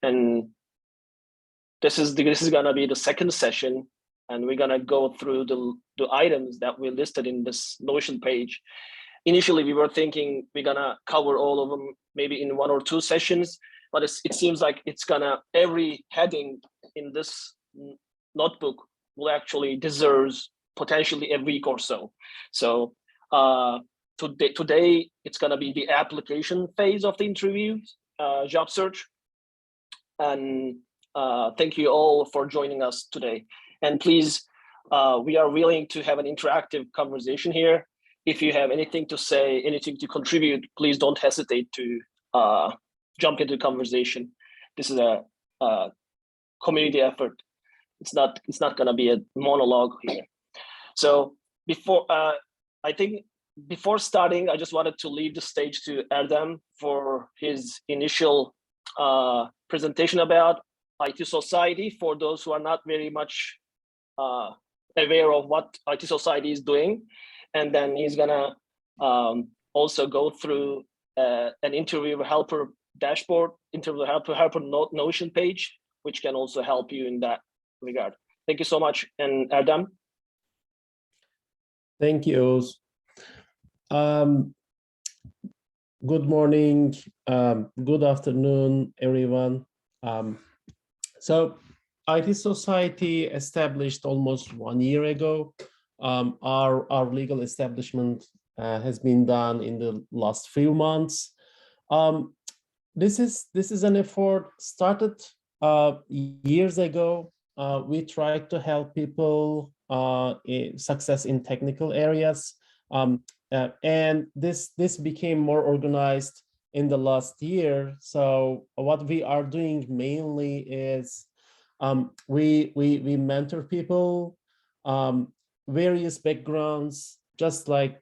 And this is gonna be the second session, and we're gonna go through the items that we listed in this Notion page. Initially, we were thinking we're gonna cover all of them maybe in 1 or 2 sessions, but it seems like it's gonna, every heading in this notebook will actually deserves potentially a week or so. So today it's gonna be the application phase of the interview, job search. And thank you all for joining us today. And please, we are willing to have an interactive conversation here. If you have anything to say, anything to contribute, please don't hesitate to jump into the conversation. This is a community effort. It's not gonna be a monologue here. So before starting, I just wanted to leave the stage to Erdem for his initial presentation about IT Society, for those who are not very much aware of what IT Society is doing. And then he's gonna also go through an interview helper dashboard, interview helper Notion page, which can also help you in that regard. Thank you so much. And Erdem. Thank you. Good morning, good afternoon, everyone. So IT Society established almost 1 year ago. Our legal establishment has been done in the last few months. This is an effort started years ago. We tried to help people success in technical areas, and this became more organized in the last year. So what we are doing mainly is we mentor people, various backgrounds, just like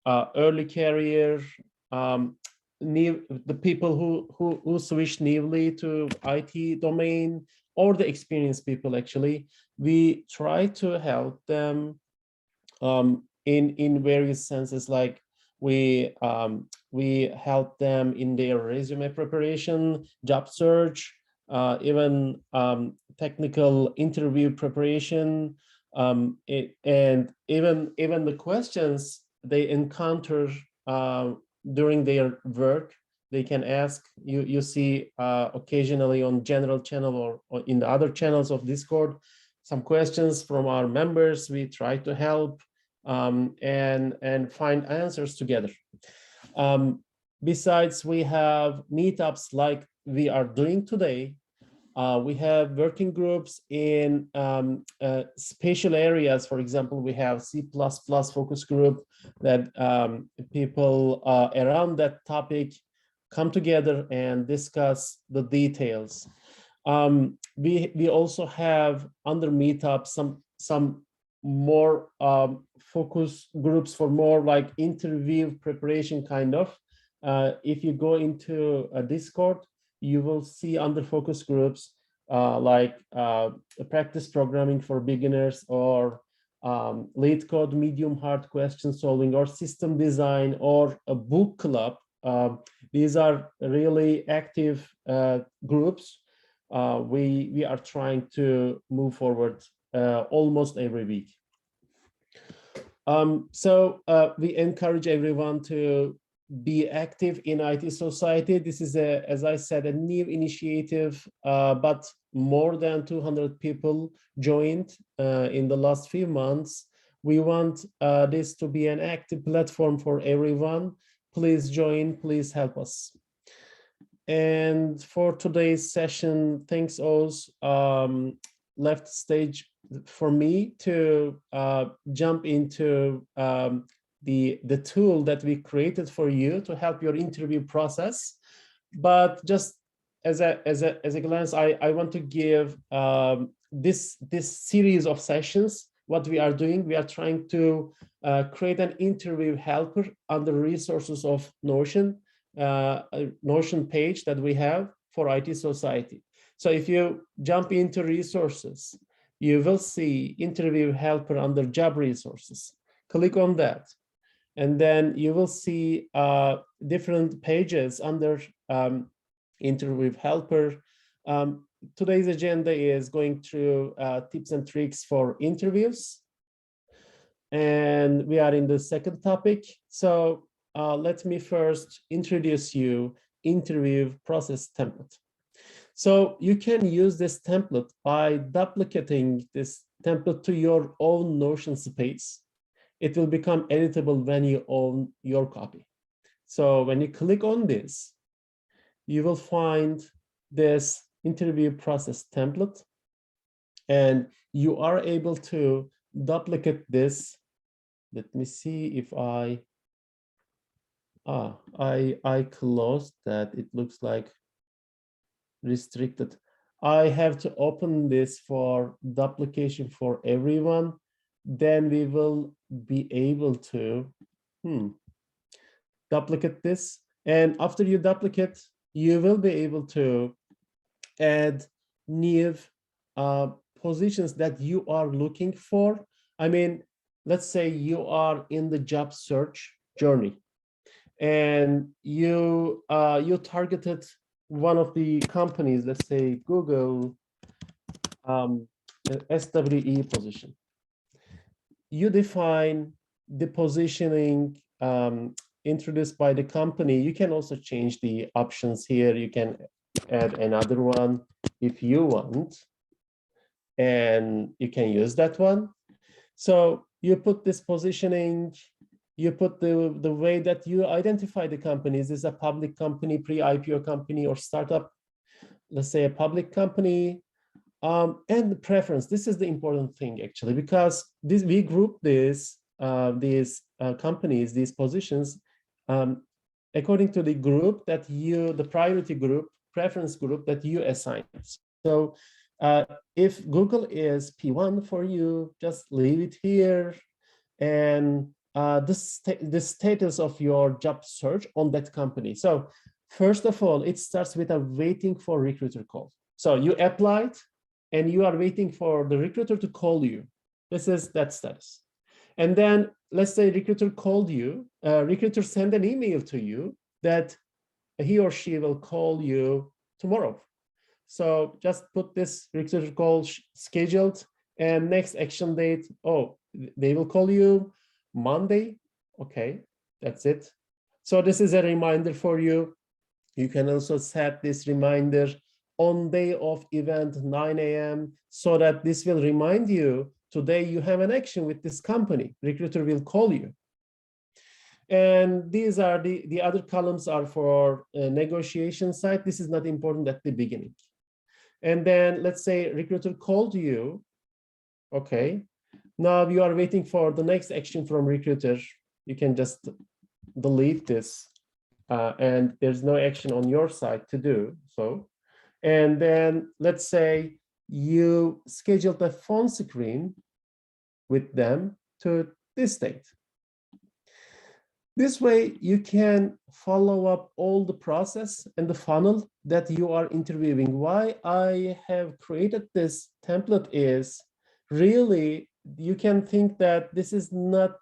early career, the people who switch newly to IT domain, or the experienced people. Actually, we try to help them in various senses, like we help them in their resume preparation, job search, even technical interview preparation, and even the questions they encounter during their work. They can ask. You see occasionally on general channel or in the other channels of Discord, some questions from our members. We try to help and find answers together. Besides, we have meetups like we are doing today. We have working groups in spatial areas. For example, we have C++ focus group that people around that topic come together and discuss the details. We also have under meetup some more focus groups for more like interview preparation kind of. If you go into a Discord, you will see under focus groups like practice programming for beginners, or lead code medium hard question solving, or system design, or a book club. These are really active groups. We are trying to move forward almost every week. So we encourage everyone to be active in IT Society. This is as I said, a new initiative, but more than 200 people joined in the last few months. We want this to be an active platform for everyone. Please join, please help us. And for today's session, thanks Oz, left stage for me to jump into the tool that we created for you to help your interview process. But just as a glance, I want to give this series of sessions. What we are doing, we are trying to create an interview helper under resources of Notion, Notion page that we have for IT Society. So if you jump into resources, you will see interview helper under job resources. Click on that. And then you will see different pages under interview helper. Today's agenda is going through tips and tricks for interviews. And we are in the second topic. So let me first introduce you interview process template. So you can use this template by duplicating this template to your own Notion space. It will become editable when you own your copy. So when you click on this, you will find this interview process template, and you are able to duplicate this. Let me see if I closed that. It looks like restricted. I have to open this for duplication for everyone. Then we will be able to duplicate this. And after you duplicate, you will be able to add new positions that you are looking for. I mean, let's say you are in the job search journey and you targeted one of the companies, let's say Google, SWE position. You define the positioning introduced by the company. You can also change the options here. You can add another one if you want, and you can use that one. So you put this positioning, you put the way that you identify the company. Is this a public company, pre-IPO company, or startup? Let's say a public company, and the preference. This is the important thing actually, because we group these companies, these positions, according to the group that the priority group, preference group that you assign. So if Google is P1 for you, just leave it here, and the status of your job search on that company. So first of all, it starts with a waiting for recruiter call. So you applied and you are waiting for the recruiter to call you. This is that status. And then let's say recruiter called you, recruiter sent an email to you that he or she will call you tomorrow. So just put this recruiter call scheduled, and next action date, oh, they will call you Monday. Okay, that's it. So this is a reminder for you. You can also set this reminder on day of event 9 a.m. so that this will remind you today you have an action with this company. Recruiter will call you. And these are the other columns are for negotiation side. This is not important at the beginning. And then let's say recruiter called you. Okay, now you are waiting for the next action from recruiter. You can just delete this and there's no action on your side to do so. And then let's say you scheduled a phone screen with them to this date. This way you can follow up all the process and the funnel that you are interviewing. Why I have created this template is really you can think that this is not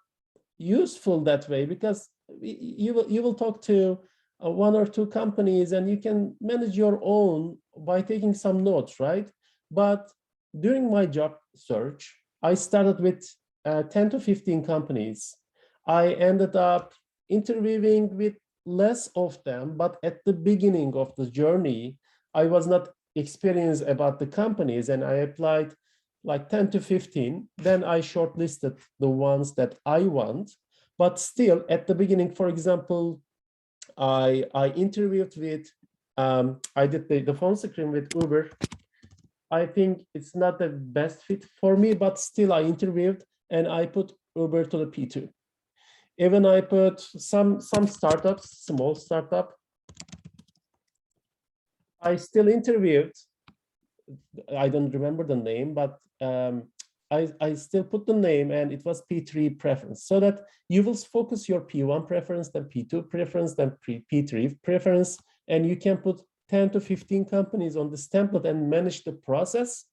useful that way, because you will talk to one or two companies and you can manage your own by taking some notes, right? But during my job search, I started with 10 to 15 companies. I ended up interviewing with less of them, but at the beginning of the journey, I was not experienced about the companies and I applied like 10 to 15. Then I shortlisted the ones that I want, but still at the beginning, for example, I interviewed with, I did the phone screen with Uber. I think it's not the best fit for me, but still I interviewed and I put Uber to the P2. Even I put some startups, small startup. I still interviewed. I don't remember the name, but I still put the name and it was P3 preference, so that you will focus your P1 preference, then P2 preference, then P3 preference, and you can put 10 to 15 companies on this template and manage the process.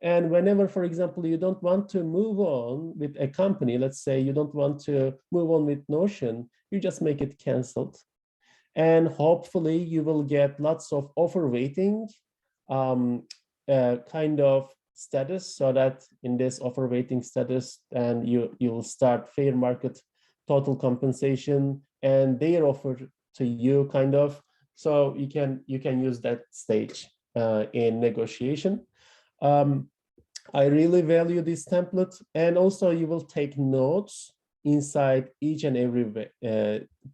And whenever, for example, you don't want to move on with a company, let's say you don't want to move on with Notion, you just make it canceled. And hopefully you will get lots of offer waiting kind of status, so that in this offer waiting status, and you'll start fair market total compensation and their offer to you, kind of. So you can use that stage in negotiation. I really value this template, and also you will take notes inside each and every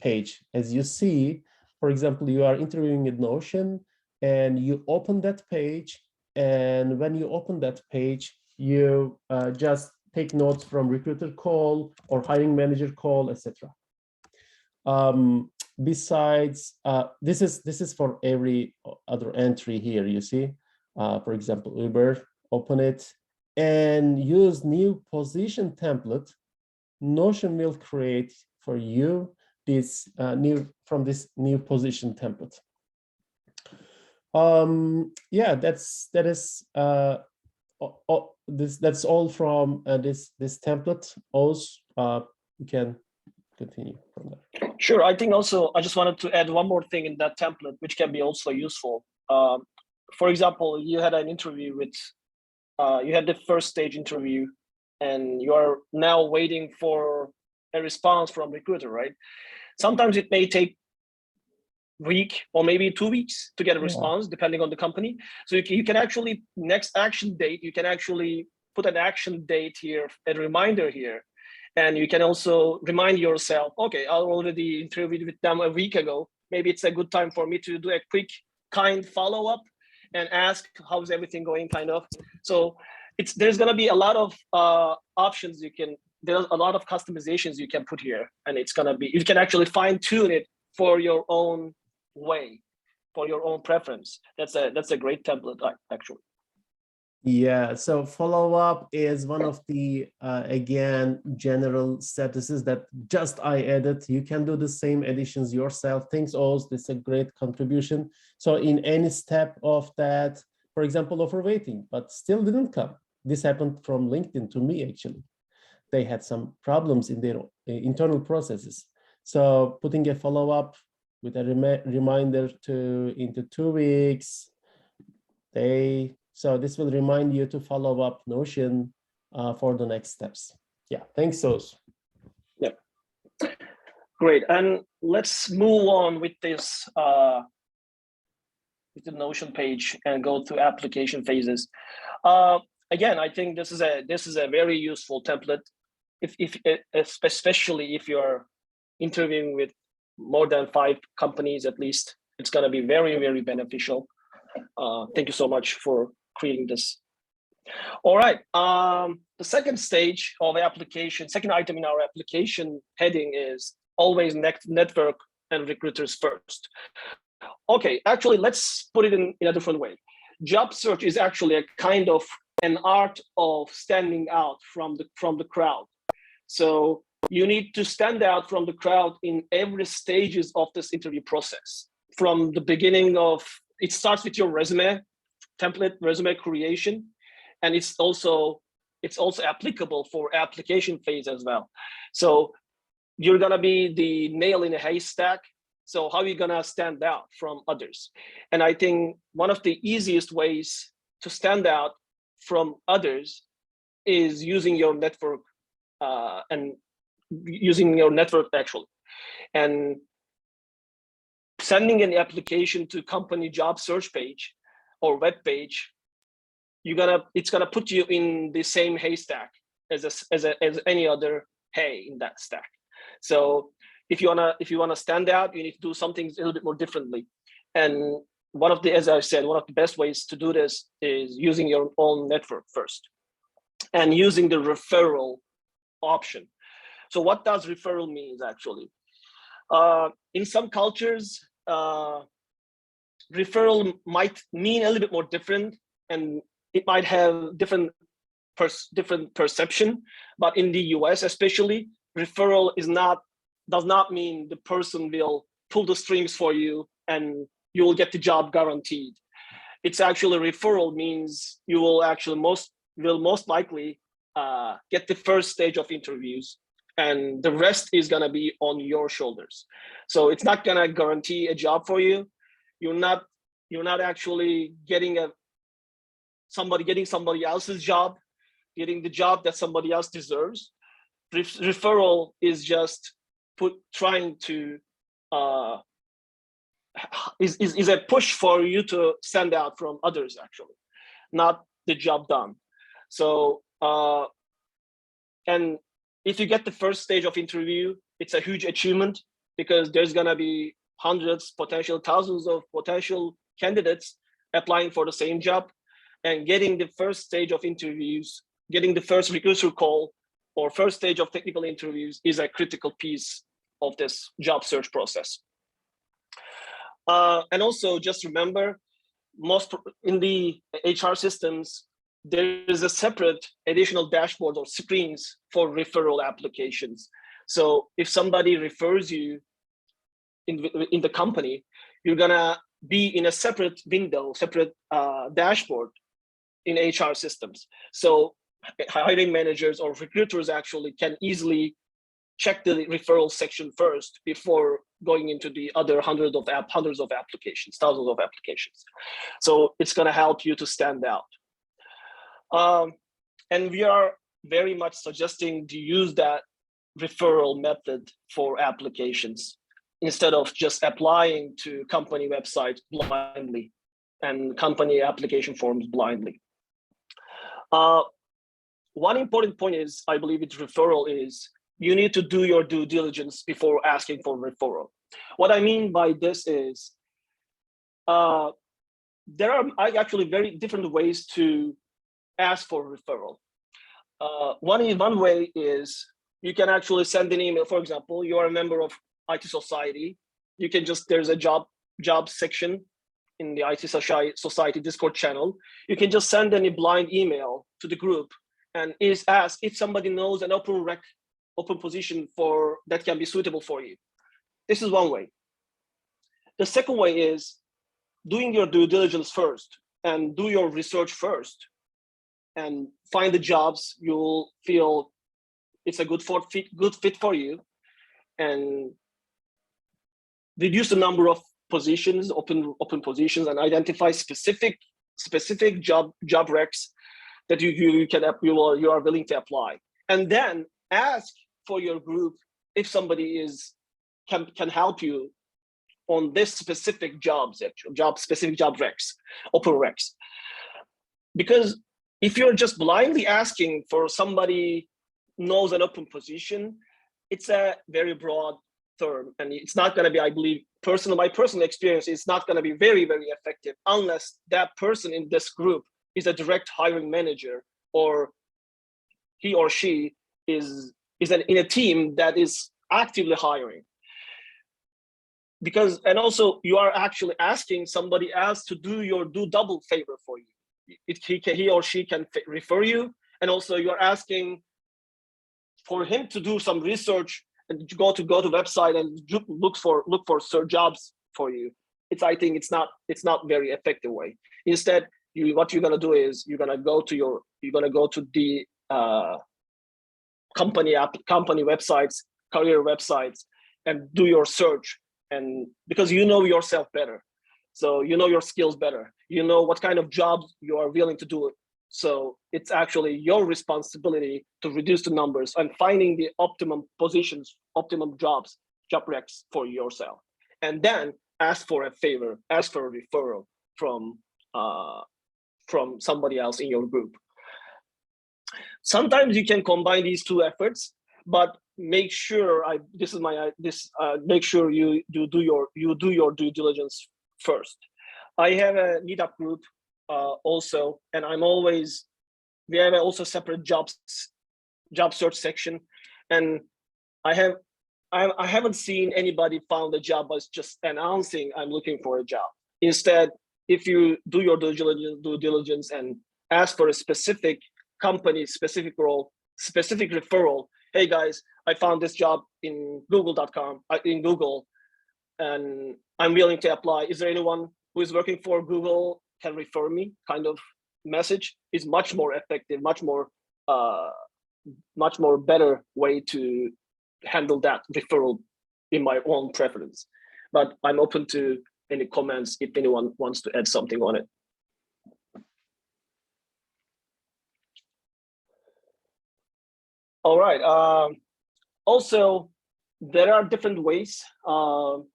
page. As you see, for example, you are interviewing at Notion and you open that page, and when you open that page, you just take notes from recruiter call or hiring manager call, etc. Besides, this is for every other entry here, you see. For example, Uber, open it and use new position template. Notion will create for you this this new position template. Yeah, that's all from this template. Also, you can continue from there. Sure. I think also I just wanted to add one more thing in that template, which can be also useful. For example, you had an interview with, you had the first stage interview, and you are now waiting for a response from recruiter, right? Sometimes it may take week or maybe 2 weeks to get a response, depending on the company. So you can actually, next action date, you can actually put an action date here, a reminder here. And you can also remind yourself, okay, I already interviewed with them a week ago. Maybe it's a good time for me to do a quick, kind follow-up and ask how's everything going, kind of. So there's gonna be a lot of options there's a lot of customizations you can put here, and it's gonna be, you can actually fine tune it for your own way, for your own preference. That's a great template, actually. Yeah, so follow-up is one of the again general statuses that just I added. You can do the same additions yourself. Thanks, Oz. This is a great contribution. So in any step of that, for example, offer waiting, but still didn't come. This happened from LinkedIn to me, actually. They had some problems in their internal processes. So putting a follow-up with a reminder into 2 weeks, so this will remind you to follow up Notion for the next steps. Yeah, thanks, Oz. Yeah, great. And let's move on with this, with the Notion page and go to application phases. Again, I think this is a very useful template, especially if you're interviewing with more than 5 companies at least. It's going to be very, very beneficial. Thank you so much for creating this. All right. The second stage of the application, second item in our application heading is always network and recruiters first. Okay, actually, let's put it in a different way. Job search is actually a kind of an art of standing out from the crowd. So you need to stand out from the crowd in every stages of this interview process. From the beginning of, it starts with your resume template, resume creation, and it's also applicable for application phase as well. So you're gonna be the nail in a haystack. So how are you gonna stand out from others? And I think one of the easiest ways to stand out from others is using your network actually, and sending an application to company job search page or web page. It's gonna put you in the same haystack as any other hay in that stack. So if you wanna stand out, you need to do something a little bit more differently. And as I said, one of the best ways to do this is using your own network first, and using the referral option. So what does referral means actually? In some cultures, referral might mean a little bit more different, and it might have different perception. But in the US especially, referral does not mean the person will pull the strings for you and you will get the job guaranteed. It's actually, referral means you will actually most likely get the first stage of interviews, and the rest is gonna be on your shoulders. So it's not gonna guarantee a job for you. You're not actually getting getting somebody else's job, getting the job that somebody else deserves. Referral is just trying to is a push for you to stand out from others, actually, not the job done. So and if you get the first stage of interview, it's a huge achievement, because there's gonna be hundreds, potential thousands of potential candidates applying for the same job, and getting the first stage of interviews, getting the first recruiter call or first stage of technical interviews is a critical piece of this job search process. And also just remember, in the HR systems, there is a separate additional dashboard or screens for referral applications. So if somebody refers you in the company, you're gonna be in a separate window, separate dashboard in HR systems. So hiring managers or recruiters actually can easily check the referral section first before going into the other hundreds of applications, thousands of applications. So it's gonna help you to stand out. And we are very much suggesting to use that referral method for applications instead of just applying to company websites blindly and company application forms blindly. One important point is, I believe it's referral, is you need to do your due diligence before asking for referral. What I mean by this is, there are actually very different ways to ask for referral. One way is you can actually send an email. For example, you are a member of IT Society. You can just, there's a job section in the IT Society Discord channel. You can just send any blind email to the group and ask if somebody knows an open position that can be suitable for you. This is one way. The second way is doing your due diligence first and do your research first and find the jobs you'll feel it's a good fit for you, and reduce the number of positions, open positions, and identify specific job recs that you are willing to apply. And then ask for your group if somebody can help you on this specific jobs, specific job recs, open recs. Because if you're just blindly asking for somebody knows an open position, it's a very broad term, and it's not going to be, I believe, my personal experience, it's not going to be very, very effective unless that person in this group is a direct hiring manager, or he or she is in a team that is actively hiring. Because, and also you are actually asking somebody else to do double favor for you. He or she can refer you, and also you're asking for him to do some research and go to website and look for jobs for you. I think it's not very effective way. Instead, what you're gonna do is you're gonna go to the company websites, career websites, and do your search. And because you know yourself better, so you know your skills better, you know what kind of jobs you are willing to do. So it's actually your responsibility to reduce the numbers and finding the optimum positions, optimum job recs for yourself. And then ask for a favor, ask for a referral from somebody else in your group. Sometimes you can combine these two efforts, but make sure make sure you do your due diligence first. I have a meetup group also, and we have also separate job search section, and I haven't seen anybody found a job by just announcing I'm looking for a job. Instead, if you do your due diligence and ask for a specific company, specific role, specific referral, hey guys, I found this job in Google.com, in Google, and I'm willing to apply. Is there anyone who is working for Google can refer me? Kind of message is much more effective, much more better way to handle that referral in my own preference. But I'm open to any comments if anyone wants to add something on it. All right. Also, there are different ways for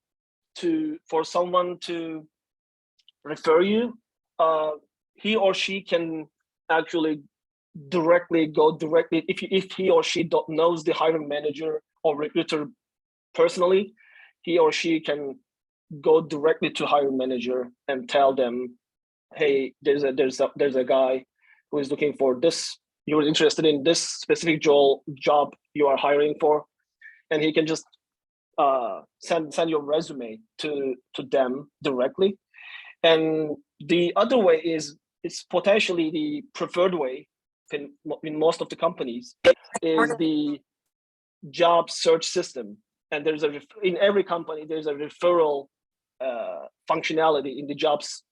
someone to refer you. He or she can actually go directly if he or she knows the hiring manager or recruiter personally. He or she can go directly to hiring manager and tell them, hey, there's a guy who is looking for this. You're interested in this specific job you are hiring for, and he can just send your resume to them directly. And the other way is, it's potentially the preferred way in most of the companies, is the job search system. And in every company there's a referral functionality in the jobs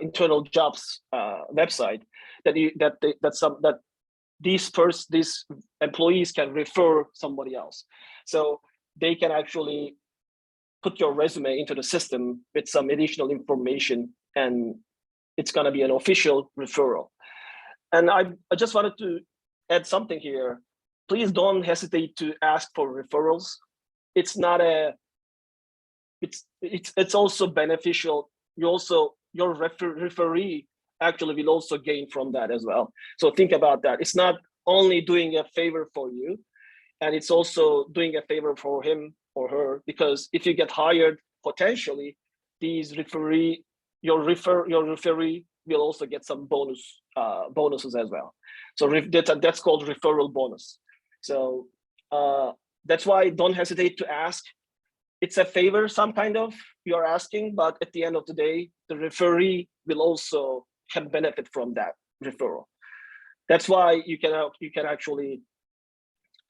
internal jobs website that these employees can refer somebody else. So they can actually put your resume into the system with some additional information, and it's going to be an official referral. And I just wanted to add something here. Please don't hesitate to ask for referrals. It's not it's also beneficial. Your referee actually will also gain from that as well. So think about that. It's not only doing a favor for you, and it's also doing a favor for him or her, because if you get hired, potentially your referee will also get some bonuses as well. So that's called referral bonus. So that's why don't hesitate to ask. It's a favor, some kind of, you're asking, but at the end of the day, the referee will also can benefit from that referral. That's why you can actually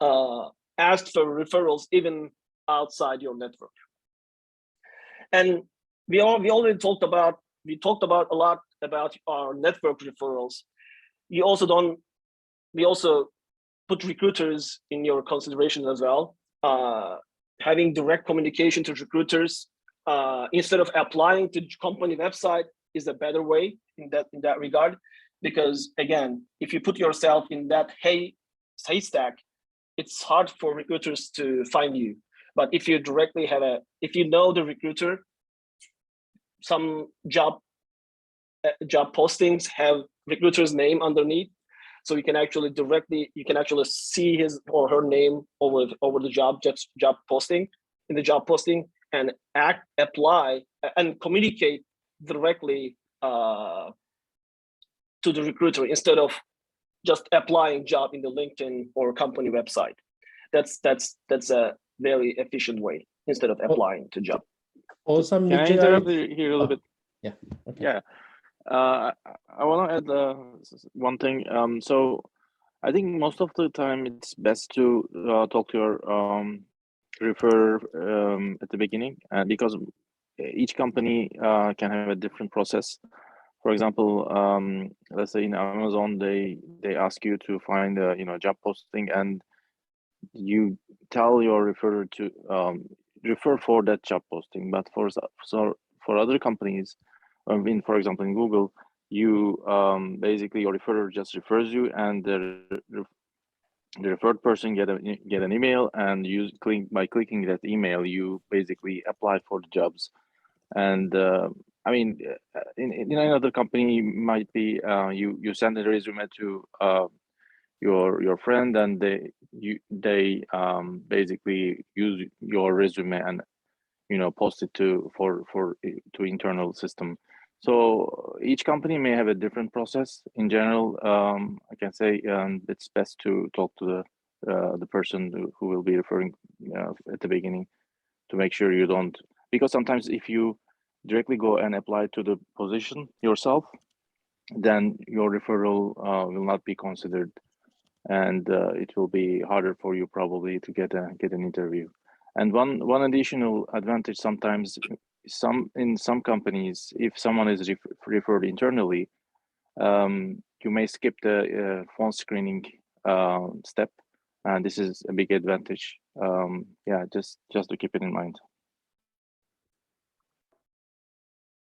ask for referrals even outside your network. And we already talked about a lot about our network referrals. We also put recruiters in your consideration as well. Having direct communication to recruiters instead of applying to company website is a better way in that regard, because again, if you put yourself in that haystack, it's hard for recruiters to find you. But if you directly if you know the recruiter, some job postings have recruiter's name underneath, so you can actually see his or her name over the job posting and apply and communicate directly to the recruiter instead of just applying job in the LinkedIn or company website. That's a very efficient way instead of applying to job. Also, can I interrupt here a little bit? Yeah. Okay. Yeah. I want to add one thing. So I think most of the time it's best to talk to your refer at the beginning, because each company can have a different process. For example, let's say in Amazon, they ask you to find a job posting, and you tell your referrer to refer for that job posting. But for other companies, for example, in Google, you basically your referrer just refers you, and the referred person get an email, and by clicking that email, you basically apply for the jobs. And I mean, in another company, might be you send a resume to your friend, and they basically use your resume and post it to internal system. So each company may have a different process. In general, I can say it's best to talk to the person who will be referring at the beginning, to make sure you don't, because sometimes if you directly go and apply to the position yourself, then your referral will not be considered, and it will be harder for you probably to get an interview. And one additional advantage, sometimes in some companies, if someone is referred internally, you may skip the phone screening step, and this is a big advantage. Yeah, just to keep it in mind.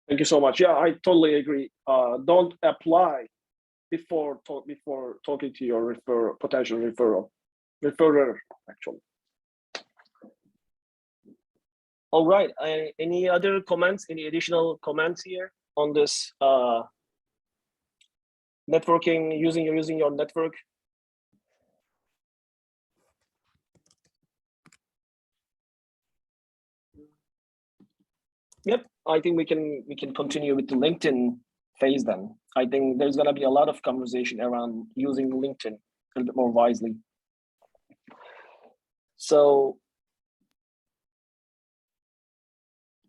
Thank you so much. Yeah, I totally agree. Don't apply before talking to your potential referral. referrer actually. All right. Any other comments? Any additional comments here on this networking, using your network? Yep, I think we can continue with the LinkedIn phase then. I think there's gonna be a lot of conversation around using LinkedIn a little bit more wisely. So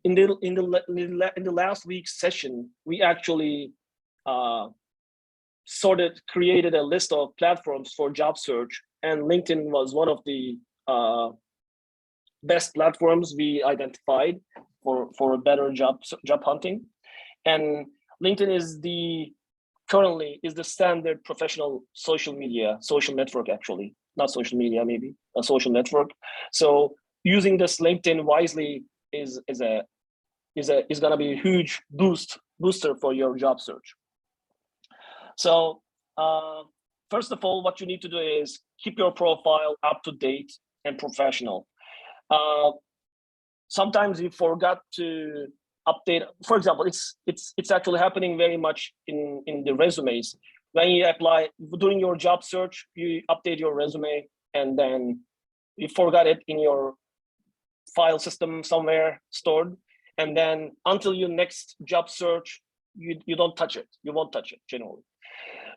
in the last week's session, we actually created a list of platforms for job search, and LinkedIn was one of the best platforms we identified for a better job hunting. And LinkedIn is currently the standard professional social network, actually, not social media, maybe a social network. So using this LinkedIn wisely is gonna be a huge booster for your job search. So first of all, what you need to do is keep your profile up to date and professional. Sometimes you forgot to update. For example, it's actually happening very much in the resumes. When you apply during your job search, you update your resume and then you forgot it in your file system somewhere stored, and then until your next job search, you don't touch it. You won't touch it generally.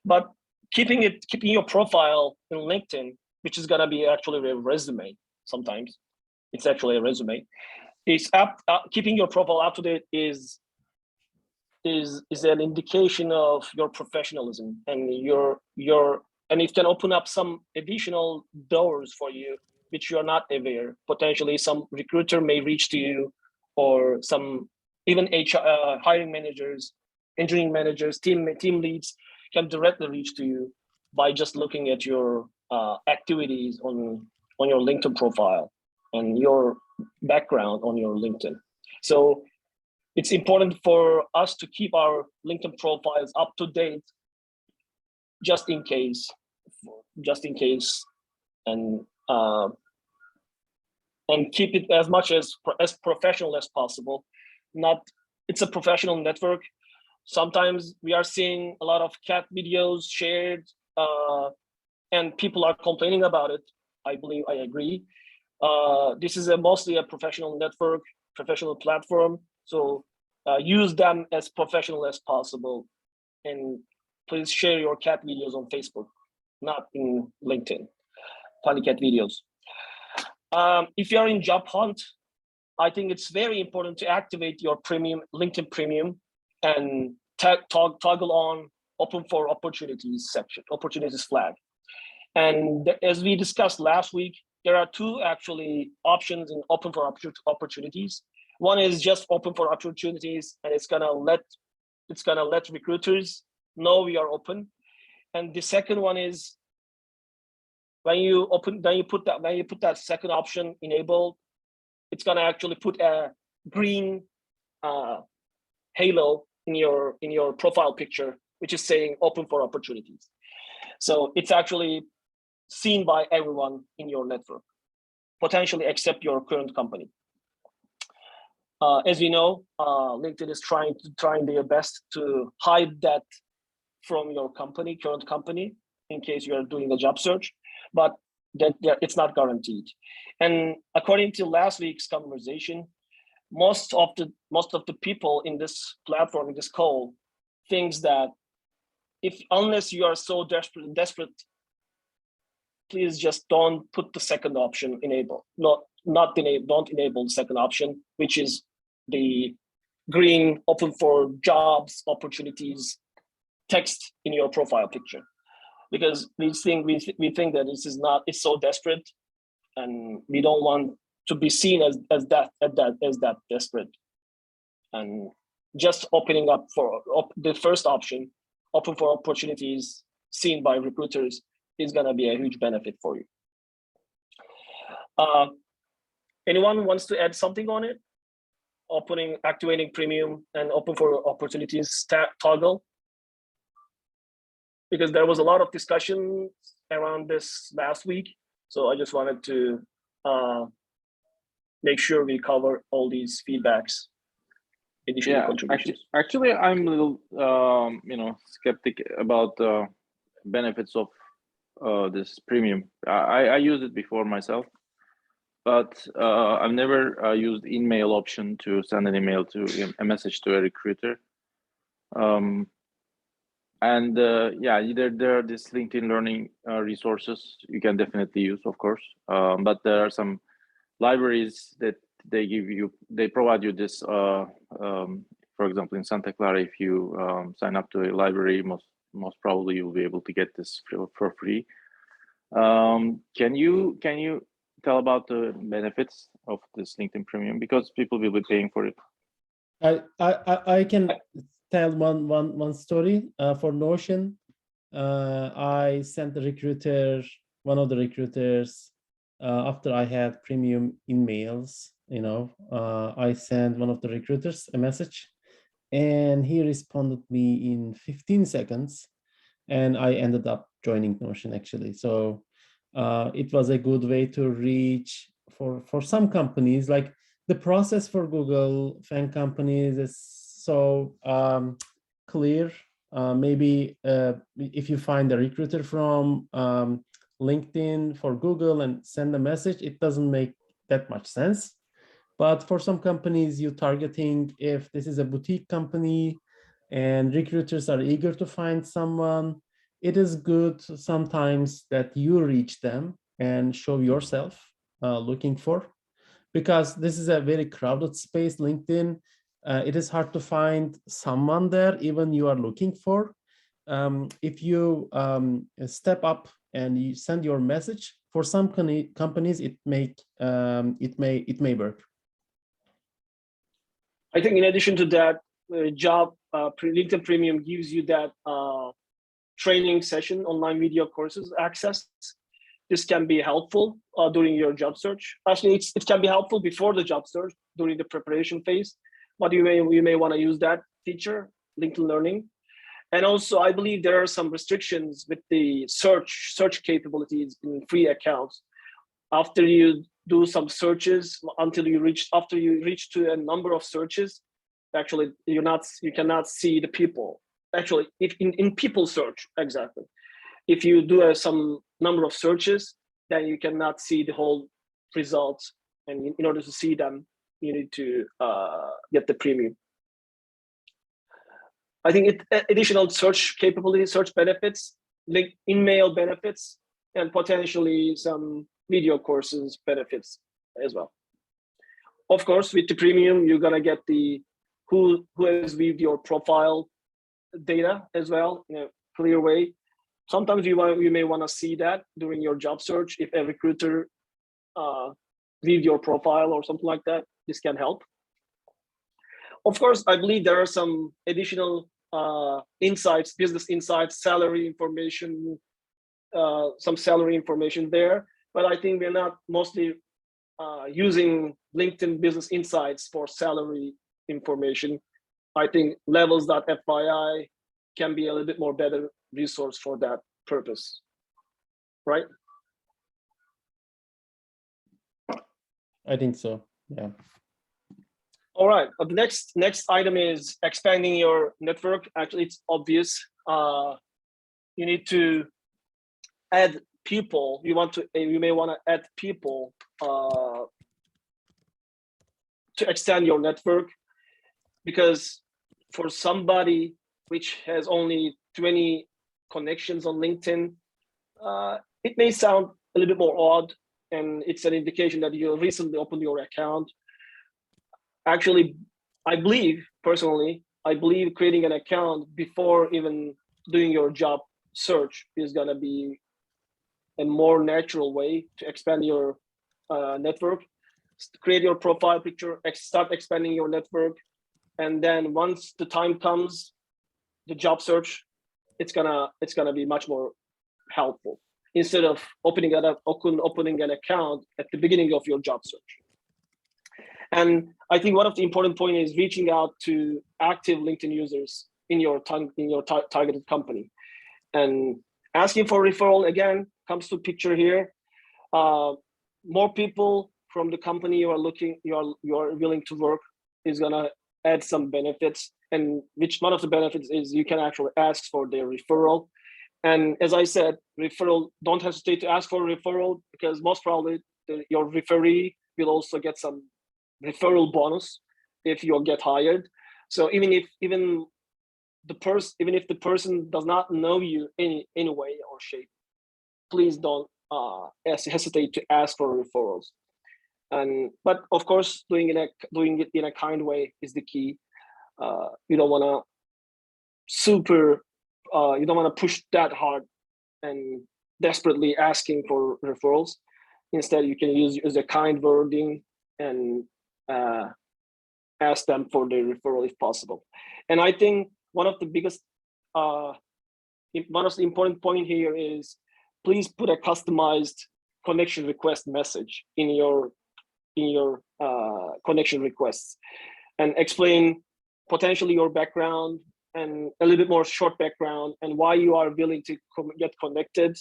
But keeping your profile in LinkedIn, which is gonna be actually a resume. Sometimes it's actually a resume. Keeping your profile up to date is an indication of your professionalism and and it can open up some additional doors for you, which you're not aware. Potentially some recruiter may reach to you, or some even HR hiring managers, engineering managers, team leads can directly reach to you by just looking at your activities on your LinkedIn profile and your background on your LinkedIn. So it's important for us to keep our LinkedIn profiles up to date, just in case, and keep it as much as professional as possible. It's a professional network. Sometimes we are seeing a lot of cat videos shared, and people are complaining about it. I agree. This is mostly a professional network, professional platform. So use them as professional as possible, and please share your cat videos on Facebook, not in LinkedIn. Funny cat videos. If you're in job hunt, I think it's very important to activate your LinkedIn Premium and toggle on open for opportunities section, opportunities flag. And as we discussed last week, there are two actually options in open for opportunities. One is just open for opportunities, and it's gonna let recruiters know we are open. And the second one is when you put that second option enabled, it's gonna actually put a green halo in your profile picture, which is saying open for opportunities. So it's actually seen by everyone in your network, potentially except your current company. As you know, LinkedIn is trying their best to hide that from your current company, in case you are doing a job search, but it's not guaranteed. And according to last week's conversation, most of the people in this platform, in this call, thinks that unless you are so desperate, please just don't put the second option enable. Don't enable the second option, which is the green open for jobs opportunities text in your profile picture, because we think that it's so desperate, and we don't want to be seen as that desperate. And just opening up for the first option, open for opportunities seen by recruiters, is going to be a huge benefit for you. Anyone wants to add something on it? Activating Premium and open for opportunities toggle, because there was a lot of discussion around this last week. So I just wanted to make sure we cover all these feedbacks, additional Yeah, contributions. actually, I'm a little, skeptic about the benefits of this premium. I used it before myself, but I've never used email option to send an email to a message to a recruiter. And yeah, either there are these LinkedIn Learning resources you can definitely use, of course, but there are some libraries that they provide you this. For example, in Santa Clara, if you sign up to a library, most probably you'll be able to get this for free. Can you tell about the benefits of this LinkedIn Premium, because people will be paying for it? I can tell one story for Notion. I sent one of the recruiters, after I had premium emails, I sent one of the recruiters a message, and he responded me in 15 seconds, and I ended up joining Notion actually. So it was a good way to reach for some companies. Like the process for Google FAANG companies is so clear. Maybe if you find a recruiter from LinkedIn for Google and send a message, it doesn't make that much sense. But for some companies you're targeting, if this is a boutique company and recruiters are eager to find someone, it is good sometimes that you reach them and show yourself looking for, because this is a very crowded space, LinkedIn. It is hard to find someone there, even you are looking for. If you step up and you send your message, for some companies, it may work. I think in addition to that, LinkedIn Premium gives you that training session, online video courses access. This can be helpful during your job search. Actually, it can be helpful before the job search, during the preparation phase, but you may want to use that feature, LinkedIn Learning. And also, I believe there are some restrictions with the search capabilities in free accounts. After you do some searches, after you reach to a number of searches, actually you cannot see the people. Actually, if in people search, exactly. If you do some number of searches, then you cannot see the whole results. And in order to see them, you need to get the premium. I think additional search capability, search benefits, link email benefits, and potentially some video courses benefits as well. Of course, with the premium, you're gonna get the who has viewed your profile data as well in a clear way. Sometimes you may want to see that during your job search. If a recruiter viewed your profile or something like that, this can help. Of course, I believe there are some additional insights, business insights, salary information, some salary information there. But I think we're not mostly using LinkedIn Business Insights for salary information. I think levels.fyi can be a little bit more better resource for that purpose, right? I think so, yeah. All right, the next item is expanding your network. Actually, it's obvious. You need to add people. You may want to add people to extend your network, because for somebody which has only 20 connections on LinkedIn, it may sound a little bit more odd, and it's an indication that you recently opened your account. Actually, I believe creating an account before even doing your job search is gonna be a more natural way to expand your network. Create your profile picture, start expanding your network, and then once the time comes, the job search, it's gonna be much more helpful, instead of opening an account at the beginning of your job search. And I think one of the important points is reaching out to active LinkedIn users in your targeted company, and asking for referral again comes to picture here. more people from the company you are willing to work is gonna add some benefits, and which one of the benefits is you can actually ask for their referral. And as I said, referral, don't hesitate to ask for a referral, because most probably your referee will also get some referral bonus if you get hired. So even if the person does not know you any way or shape, please don't hesitate to ask for referrals. But of course, doing it in a kind way is the key. You don't want to push that hard and desperately asking for referrals. Instead, you can use a kind wording and ask them for their referral if possible. And I think one of the important point here is, please put a customized connection request message in your connection requests, and explain potentially your background and a little bit more short background and why you are willing to get connected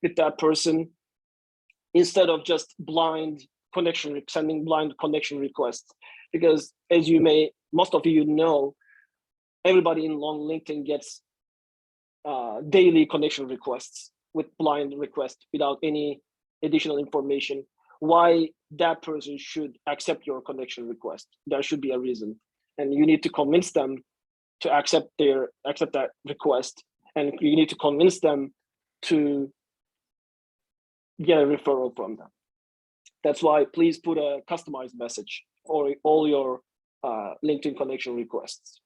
with that person, instead of just sending blind connection requests. Because as most of you know, everybody in long LinkedIn gets daily connection requests with blind requests without any additional information why that person should accept your connection request. There should be a reason, and you need to convince them to accept that request, and you need to convince them to get a referral from them. That's why please put a customized message for all your LinkedIn connection requests.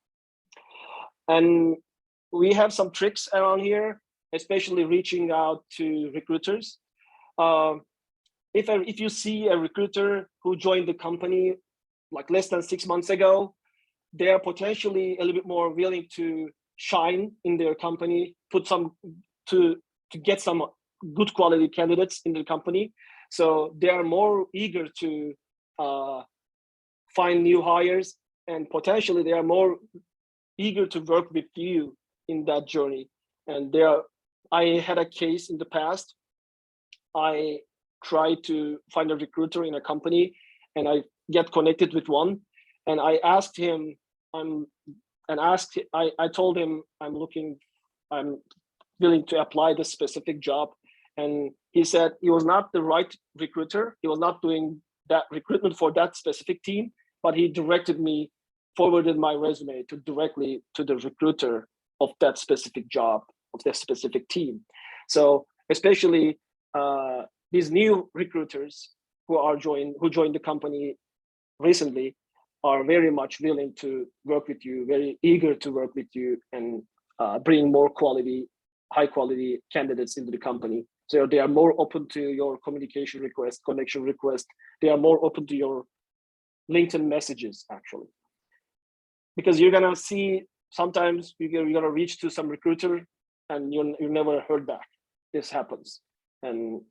And we have some tricks around here, especially reaching out to recruiters. If you see a recruiter who joined the company like less than 6 months ago, they are potentially a little bit more willing to shine in their company, to get some good quality candidates in the company. So they are more eager to find new hires, and potentially they are more eager to work with you in that journey. And I had a case in the past. I tried to find a recruiter in a company, and I get connected with one, and I asked him, I told him I'm willing to apply this specific job. And he said he was not the right recruiter. He was not doing that recruitment for that specific team, but he forwarded my resume directly to the recruiter of that specific job, of that specific team. So especially these new recruiters who joined the company recently are very much willing to work with you, very eager to work with you, and bring more high quality candidates into the company. So they are more open to your communication request, connection request. They are more open to your LinkedIn messages, actually. Because you're gonna see, sometimes you're gonna reach to some recruiter and you never heard back. This happens. And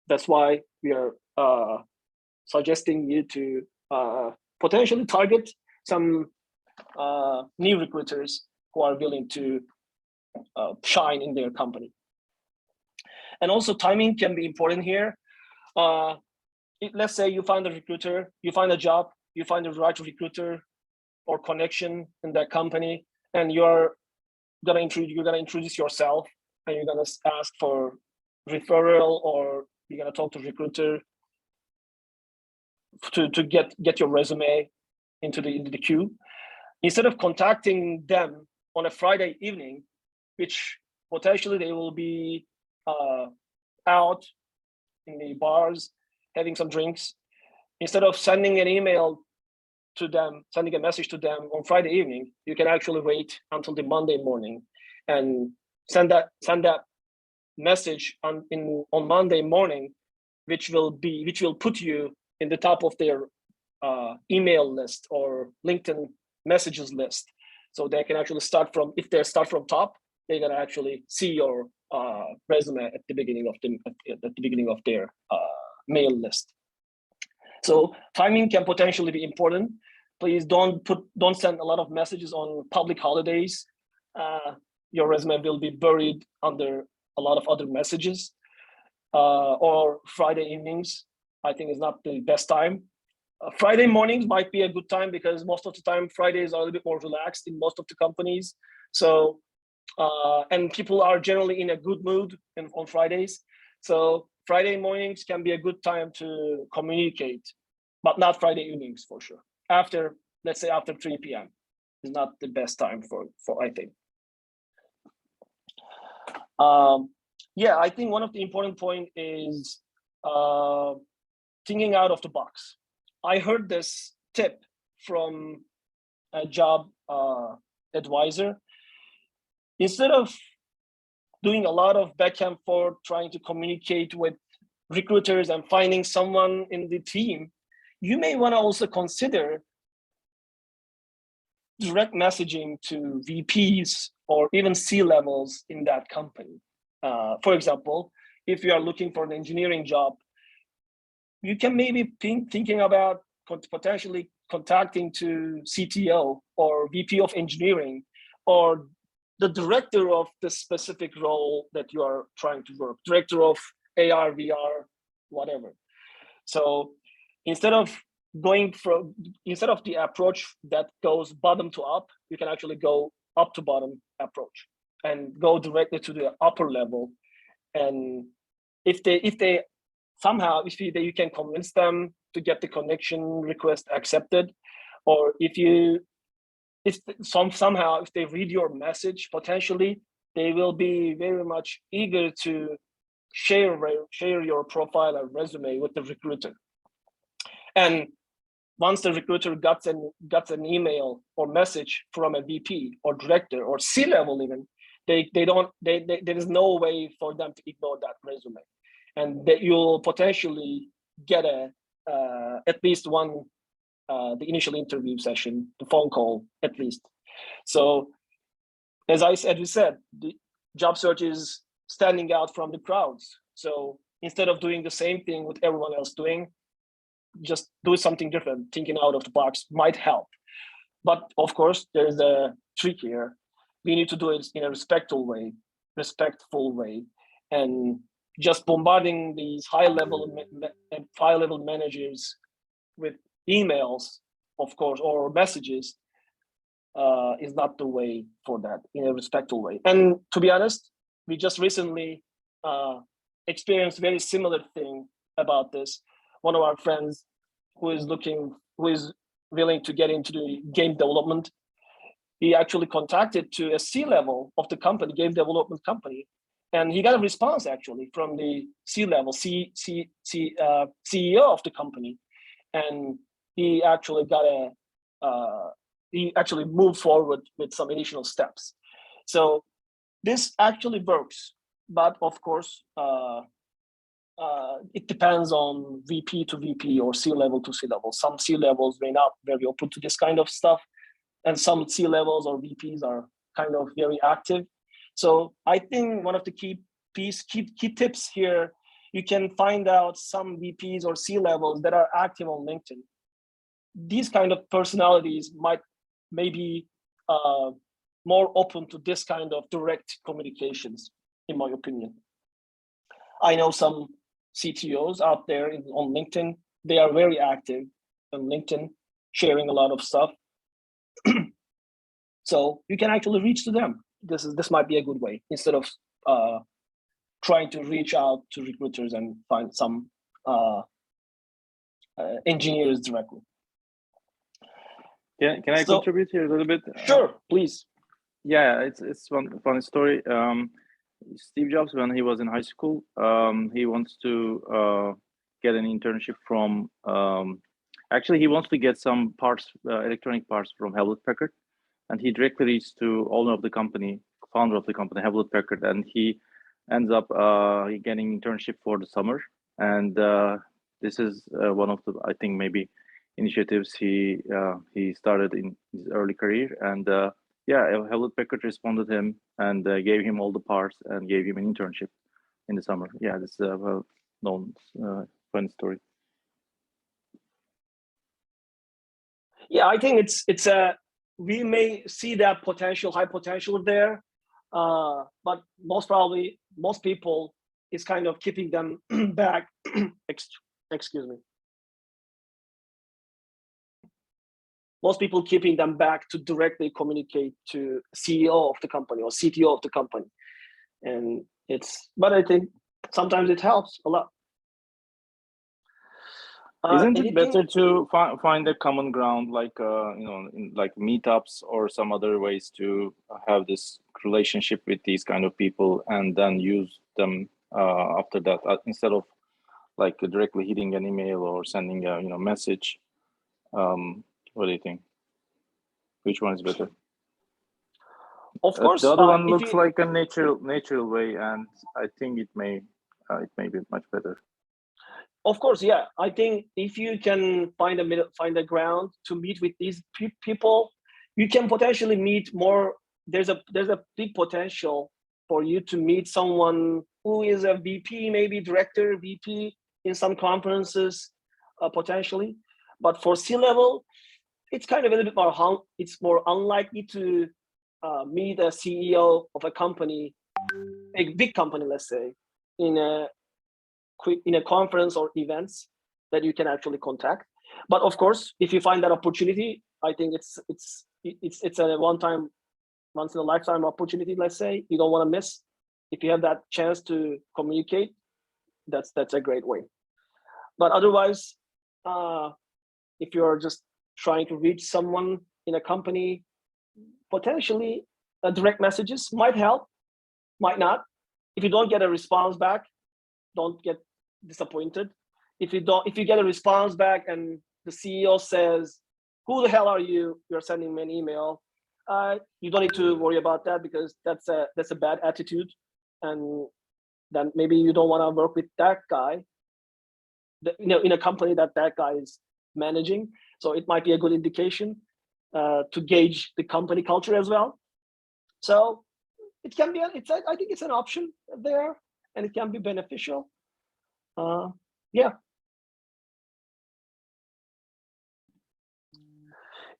that's why we are suggesting you to potentially target some new recruiters who are willing to shine in their company. And also timing can be important here. Let's say you find a recruiter, you find a job, you find the right recruiter or connection in that company, and you're gonna introduce yourself, and you're gonna ask for referral, or you're gonna talk to recruiter to get your resume into the queue. Instead of contacting them on a Friday evening, which potentially they will be out in the bars having some drinks, instead of sending an email to them, sending a message to them on Friday evening, you can actually wait until the Monday morning and send that message on Monday morning, which will put you in the top of their email list or LinkedIn messages list. So they can actually if they start from top, they're gonna actually see your resume at the beginning of their mail list. So timing can potentially be important. Please don't send a lot of messages on public holidays. Your resume will be buried under a lot of other messages. or Friday evenings, I think is not the best time. Friday mornings might be a good time because most of the time Fridays are a little bit more relaxed in most of the companies. So, and people are generally in a good mood on Fridays. So Friday mornings can be a good time to communicate, but not Friday evenings for sure. After, let's say after 3 p.m. is not the best time for I think. Yeah, I think one of the important point is thinking out of the box. I heard this tip from a job advisor. Instead of doing a lot of back and forth, trying to communicate with recruiters and finding someone in the team, you may want to also consider direct messaging to VPs or even C-levels in that company. For example, if you are looking for an engineering job, you can maybe thinking about potentially contacting to CTO or VP of engineering or the director of the specific role that you are trying to work, director of AR, VR, whatever. So instead of the approach that goes bottom to up, you can actually go up to bottom approach and go directly to the upper level. And if they somehow, if you can convince them to get the connection request accepted, or somehow if they read your message, potentially they will be very much eager to share your profile and resume with the recruiter. And once the recruiter gets an email or message from a VP or director or C-level even, there is no way for them to ignore that resume, and that you'll potentially get at least one the initial interview session, the phone call at least. So as we said, the job search is standing out from the crowds. So instead of doing the same thing with everyone else doing, just do something different. Thinking out of the box might help. But of course, there's a trick here. We need to do it in a respectful way, and just bombarding these high-level managers with emails, of course, or messages is not the way for that, in a respectful way. And to be honest, we just recently experienced very similar thing about this. One of our friends who is willing to get into the game development, he actually contacted to a C-level of the company, game development company, and he got a response actually from the C-level, CEO of the company, and he actually moved forward with some initial steps. So this actually works, but of course, it depends on VP to VP or C-level to C-level. Some C-levels may not very open to this kind of stuff, and some C-levels or VPs are kind of very active. So I think one of the key tips here, you can find out some VPs or C-levels that are active on LinkedIn. These kind of personalities may be more open to this kind of direct communications, in my opinion. I know some CTOs out there on LinkedIn. They are very active on LinkedIn, sharing a lot of stuff. So you can actually reach to them. This might be a good way, instead of trying to reach out to recruiters and find some engineers directly. Can I contribute here a little bit? Sure, please. Yeah, it's one funny story. Steve Jobs, when he was in high school, he wants to get an internship from. Actually, he wants to get some parts, electronic parts from Hewlett Packard, and he directly reached to owner of the company, founder of the company, Hewlett Packard, and he ends up getting internship for the summer. And this is one of the, I think, maybe initiatives he started in his early career. And yeah, Hewlett Packard responded him and gave him all the parts and gave him an internship in the summer. Yeah, this is a well-known fun story. Yeah, I think it's we may see that high potential there, but most probably most people is kind of keeping them back. Excuse me. Most people keeping them back to directly communicate to CEO of the company or CTO of the company. And but I think sometimes it helps a lot. Isn't it better to find a common ground, like in like meetups or some other ways to have this relationship with these kind of people, and then use them after that, instead of like directly hitting an email or sending a message? What do you think? Which one is better? Of course, the other one looks like a natural way, and I think it may be much better. Of course, yeah. I think if you can find a ground to meet with these people, you can potentially meet more. There's a big potential for you to meet someone who is a VP, maybe director, VP in some conferences, potentially. But for C-level, it's kind of a little bit more. It's more unlikely to meet a CEO of a company, a big company, let's say, in a conference or events that you can actually contact. But of course, if you find that opportunity, I think it's a once in a lifetime opportunity, let's say, you don't want to miss. If you have that chance to communicate, that's a great way. But otherwise, if you're just trying to reach someone in a company, potentially direct messages might help, might not. If you don't get a response back, don't get disappointed. If you get a response back and the CEO says, "Who the hell are you? You're sending me an email." You don't need to worry about that, because that's a bad attitude, and then maybe you don't want to work with that guy, in a company that guy is managing. So it might be a good indication to gauge the company culture as well. So it can be. I think it's an option there, and it can be beneficial. Yeah.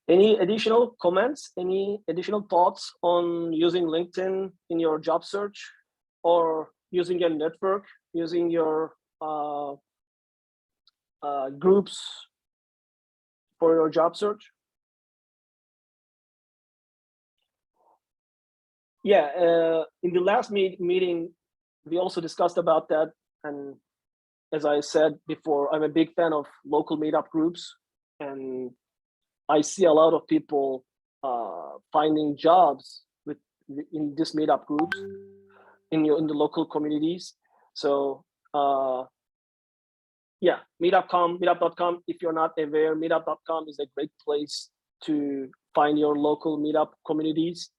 Any additional comments? Any additional thoughts on using LinkedIn in your job search, or using your network, using your groups for your job search? Yeah, in the last meeting, we also discussed about that. And as I said before, I'm a big fan of local meetup groups, and I see a lot of people finding jobs in these meetup groups in the local communities. So yeah, meetup.com. If you're not aware, meetup.com is a great place to find your local meetup communities,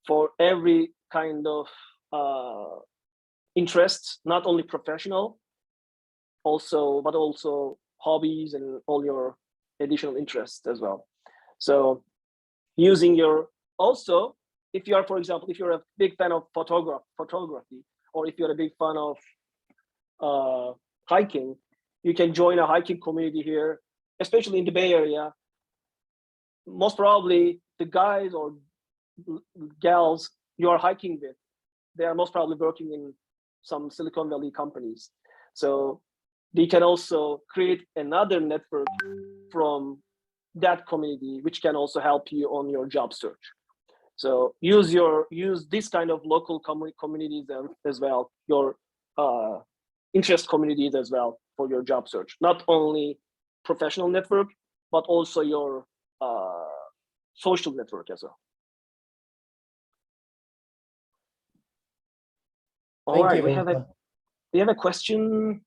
for every kind of interests, not only professional, but also hobbies and all your additional interests as well. So using also, if you are, for example, if you're a big fan of photography, or if you're a big fan of hiking, you can join a hiking community here, especially in the Bay Area. Most probably the guys or gals you are hiking with, they are most probably working in some Silicon Valley companies. So they can also create another network from that community, which can also help you on your job search. So use this kind of local communities as well, your interest communities as well, for your job search. Not only professional network, but also your social network as well. All right, we have a question.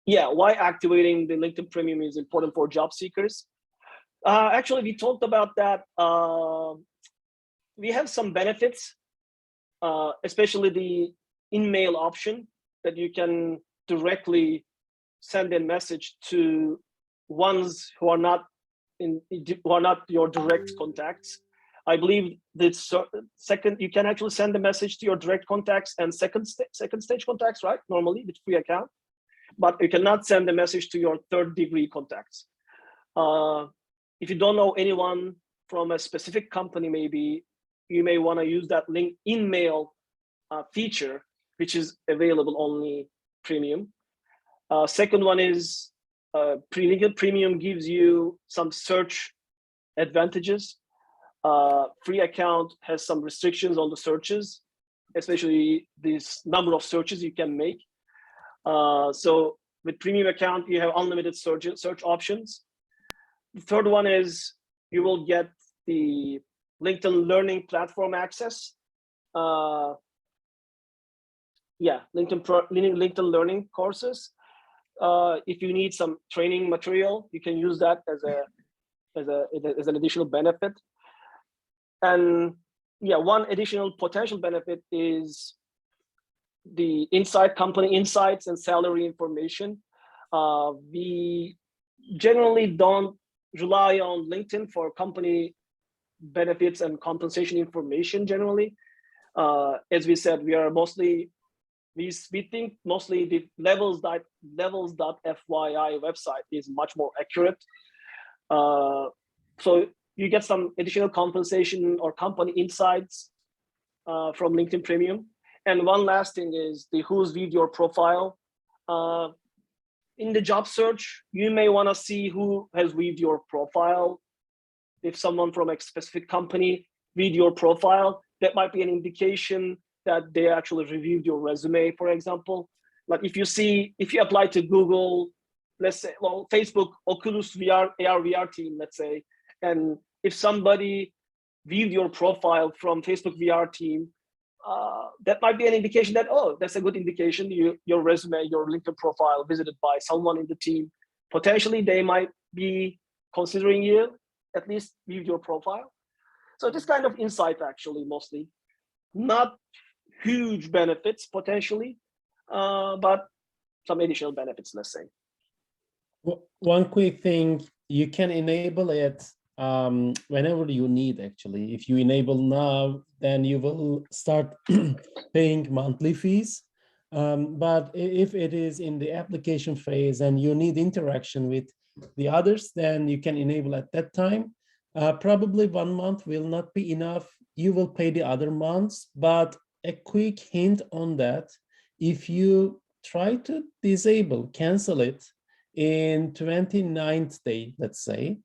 Yeah, why activating the LinkedIn Premium is important for job seekers? Actually, we talked about that. We have some benefits, especially the in-mail option, that you can directly send a message to ones who are not your direct contacts. I believe this second, you can actually send a message to your direct contacts and second stage contacts, right? Normally with free account, but you cannot send a message to your third degree contacts. If you don't know anyone from a specific company, maybe you may want to use that LinkedIn Mail feature, which is available only premium. Second one is LinkedIn Premium gives you some search advantages. Free account has some restrictions on the searches, especially this number of searches you can make. So with premium account, you have unlimited search options. The third one is you will get the LinkedIn Learning platform access. LinkedIn Learning courses. If you need some training material, you can use that as an additional benefit. And yeah, one additional potential benefit is the company insights and salary information. We generally don't rely on LinkedIn for company benefits and compensation information generally. As we said, we think mostly the levels.fyi website is much more accurate. So you get some additional compensation or company insights from LinkedIn Premium. And one last thing is the who's viewed your profile. In the job search, you may want to see who has viewed your profile. If someone from a specific company viewed your profile, that might be an indication that they actually reviewed your resume, for example. Like if you apply to Google, let's say, well, Facebook, Oculus VR, AR, VR team, let's say, and if somebody viewed your profile from Facebook VR team, that might be an indication that, oh, that's a good indication. Your resume, your LinkedIn profile visited by someone in the team. Potentially, they might be considering you, at least viewed your profile. So this kind of insight, actually, mostly. Not huge benefits, potentially, but some additional benefits, let's say. One quick thing, you can enable it whenever you need, actually. If you enable now, then you will start paying monthly fees. But if it is in the application phase and you need interaction with the others, then you can enable at that time. Probably 1 month will not be enough. You will pay the other months, but a quick hint on that, if you try to cancel it in 29th day, let's say,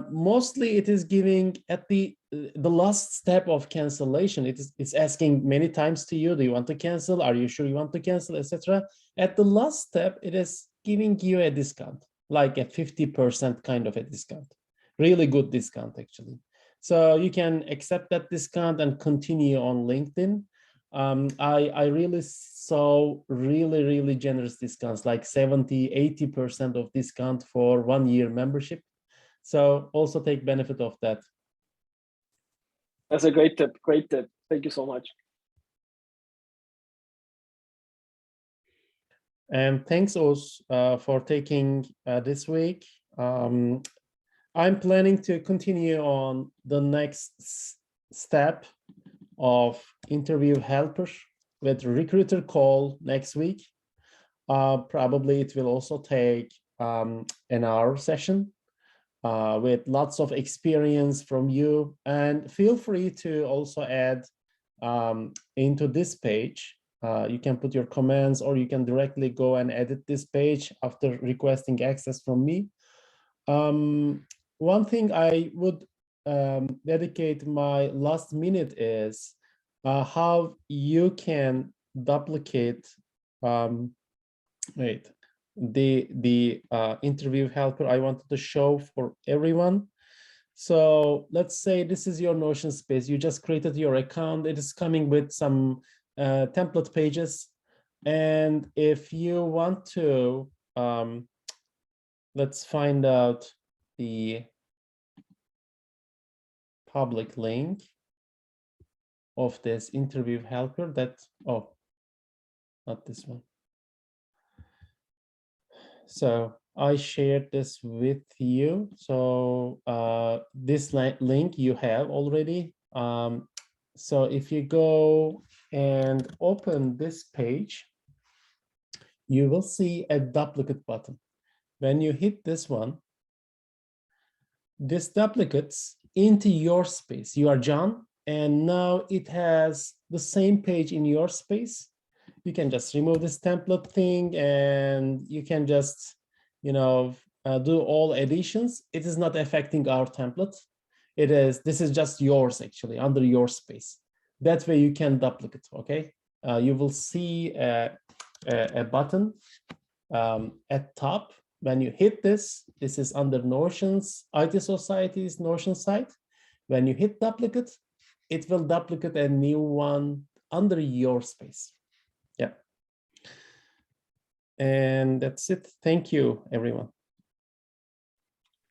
mostly it is giving at the last step of cancellation. It's asking many times to you, do you want to cancel? Are you sure you want to cancel, etc. At the last step, it is giving you a discount, like a 50% kind of a discount. Really good discount, actually. So you can accept that discount and continue on LinkedIn. I really saw really generous discounts, like 70, 80% of discount for 1 year membership. So also take benefit of that. That's a great tip. Great tip. Thank you so much. And thanks, Oz, for taking this week. I'm planning to continue on the next step of interview helper with recruiter call next week. Probably it will also take an hour session with lots of experience from you. And feel free to also add into this page. You can put your comments, or you can directly go and edit this page after requesting access from me. One thing I would dedicate my last minute is how you can duplicate the interview helper I wanted to show for everyone. So let's say this is your Notion space. You just created your account. It is coming with some template pages. And if you want to, let's find out the public link of this interview helper not this one. So I shared this with you. So this link you have already. So if you go and open this page, you will see a duplicate button. When you hit this one, this duplicates into your space. You are John, And now it has the same page in your space. You can just remove this template thing and you can just, do all additions. It is not affecting our template. This is just yours actually under your space. That way you can duplicate, okay? You will see a button at top. When you hit this is under Notion's, IT Society's Notion site. When you hit duplicate, it will duplicate a new one under your space. Yeah. And that's it. Thank you, everyone.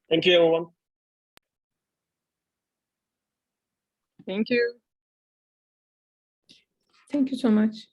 Thank you, everyone. Thank you. Thank you so much.